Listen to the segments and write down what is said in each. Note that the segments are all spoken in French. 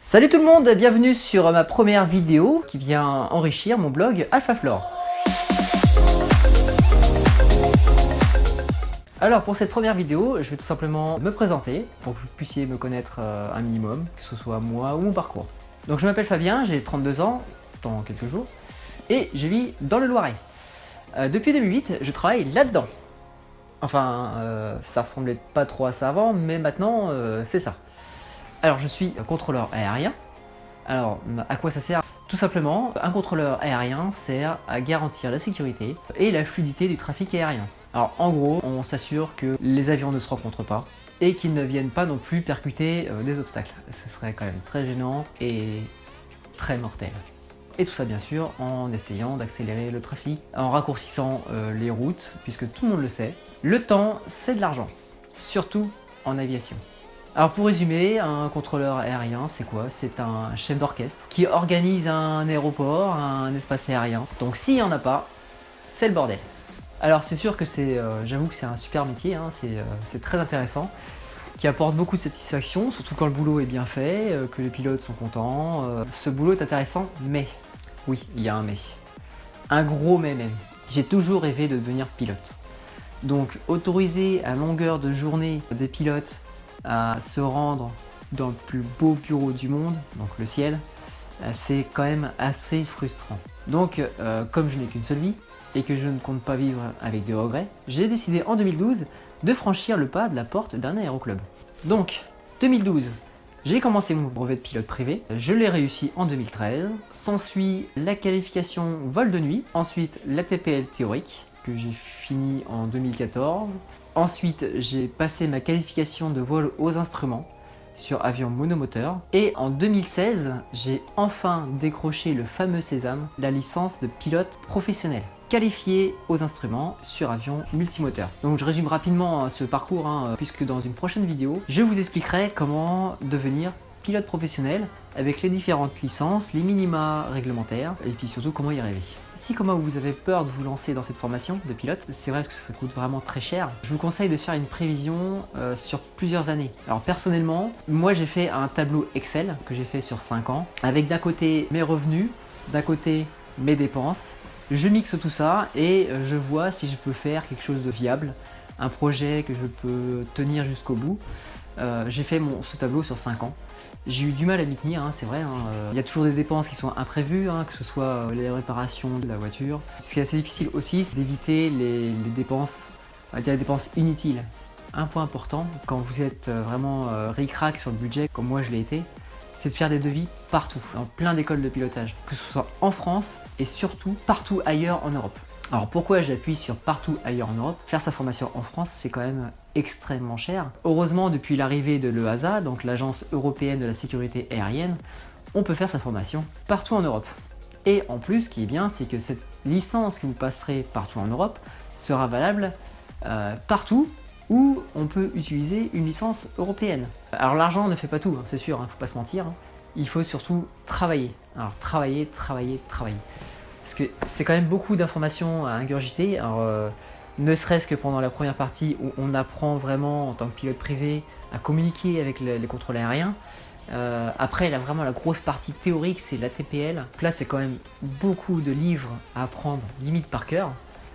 Salut tout le monde, bienvenue sur ma première vidéo qui vient enrichir mon blog AlphaFlore. Alors pour cette première vidéo, je vais tout simplement me présenter pour que vous puissiez me connaître un minimum, que ce soit moi ou mon parcours. Donc je m'appelle Fabien, j'ai 32 ans dans quelques jours et je vis dans le Loiret. Depuis 2008, je travaille là-dedans. Enfin, ça ressemblait pas trop à ça avant, mais maintenant c'est ça. Alors je suis contrôleur aérien. Alors à quoi ça sert? Tout simplement, un contrôleur aérien sert à garantir la sécurité et la fluidité du trafic aérien. Alors en gros, on s'assure que les avions ne se rencontrent pas et qu'ils ne viennent pas non plus percuter des obstacles. Ce serait quand même très gênant et très mortel. Et tout ça bien sûr en essayant d'accélérer le trafic, en raccourcissant les routes, puisque tout le monde le sait. Le temps, c'est de l'argent, surtout en aviation. Alors pour résumer, un contrôleur aérien, c'est quoi? C'est un chef d'orchestre qui organise un aéroport, un espace aérien. Donc s'il n'y en a pas, c'est le bordel. Alors c'est sûr que j'avoue que c'est un super métier, hein, c'est très intéressant, qui apporte beaucoup de satisfaction, surtout quand le boulot est bien fait, que les pilotes sont contents. Ce boulot est intéressant, mais, oui, il y a un mais. Un gros mais même. J'ai toujours rêvé de devenir pilote. Donc autoriser à longueur de journée des pilotes à se rendre dans le plus beau bureau du monde, donc le ciel, c'est quand même assez frustrant. Donc comme je n'ai qu'une seule vie et que je ne compte pas vivre avec des regrets, j'ai décidé en 2012 de franchir le pas de la porte d'un aéroclub. Donc 2012, j'ai commencé mon brevet de pilote privé, je l'ai réussi en 2013, s'ensuit la qualification vol de nuit, ensuite la TPL théorique que j'ai fini en 2014. Ensuite, j'ai passé ma qualification de vol aux instruments sur avion monomoteur. Et en 2016, j'ai enfin décroché le fameux sésame, la licence de pilote professionnel, qualifié aux instruments sur avion multimoteur. Donc je résume rapidement ce parcours, puisque dans une prochaine vidéo, je vous expliquerai comment devenir pilote professionnel avec les différentes licences, les minima réglementaires et puis surtout comment y arriver. Si comme moi vous avez peur de vous lancer dans cette formation de pilote, c'est vrai que ça coûte vraiment très cher, je vous conseille de faire une prévision sur plusieurs années. Alors personnellement, moi j'ai fait un tableau Excel que j'ai fait sur 5 ans avec d'un côté mes revenus, d'un côté mes dépenses. Je mixe tout ça et je vois si je peux faire quelque chose de viable, un projet que je peux tenir jusqu'au bout. J'ai fait ce tableau sur 5 ans. J'ai eu du mal à m'y tenir, c'est vrai. Il y a toujours des dépenses qui sont imprévues, que ce soit les réparations de la voiture. Ce qui est assez difficile aussi, c'est d'éviter les dépenses, on va dire les dépenses inutiles. Un point important, quand vous êtes vraiment ric-rac sur le budget, comme moi je l'ai été, c'est de faire des devis partout, dans plein d'écoles de pilotage, que ce soit en France et surtout partout ailleurs en Europe. Alors pourquoi j'appuie sur partout ailleurs en Europe? Faire sa formation en France, c'est quand même extrêmement cher. Heureusement, depuis l'arrivée de l'EASA, donc l'Agence Européenne de la Sécurité Aérienne, on peut faire sa formation partout en Europe. Et en plus, ce qui est bien, c'est que cette licence que vous passerez partout en Europe sera valable partout où on peut utiliser une licence européenne. Alors l'argent ne fait pas tout, c'est sûr, faut pas se mentir. Il faut surtout travailler. Alors travailler. Parce que c'est quand même beaucoup d'informations à ingurgiter. Alors, ne serait-ce que pendant la première partie où on apprend vraiment en tant que pilote privé à communiquer avec les contrôleurs aériens. Après, vraiment la grosse partie théorique, c'est la TPL. Donc là, c'est quand même beaucoup de livres à apprendre, limite par cœur.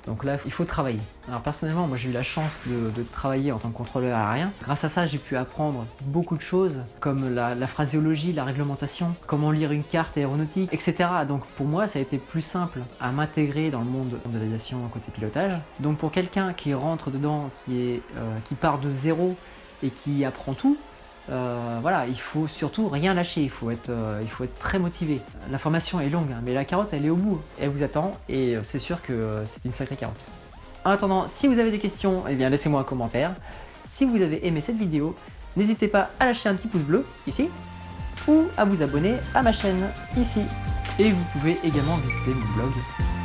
Donc là, il faut travailler. Alors personnellement, moi j'ai eu la chance de travailler en tant que contrôleur aérien. Grâce à ça, j'ai pu apprendre beaucoup de choses, comme la phraséologie, la réglementation, comment lire une carte aéronautique, etc. Donc pour moi, ça a été plus simple à m'intégrer dans le monde de l'aviation côté pilotage. Donc pour quelqu'un qui rentre dedans, qui part de zéro et qui apprend tout, voilà, il faut surtout rien lâcher, il faut être très motivé. La formation est longue, mais la carotte elle est au bout, elle vous attend et c'est sûr que c'est une sacrée carotte. En attendant, si vous avez des questions, eh bien laissez-moi un commentaire. Si vous avez aimé cette vidéo, n'hésitez pas à lâcher un petit pouce bleu ici ou à vous abonner à ma chaîne ici. Et vous pouvez également visiter mon blog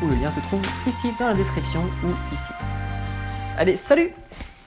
où le lien se trouve ici dans la description ou ici. Allez, salut!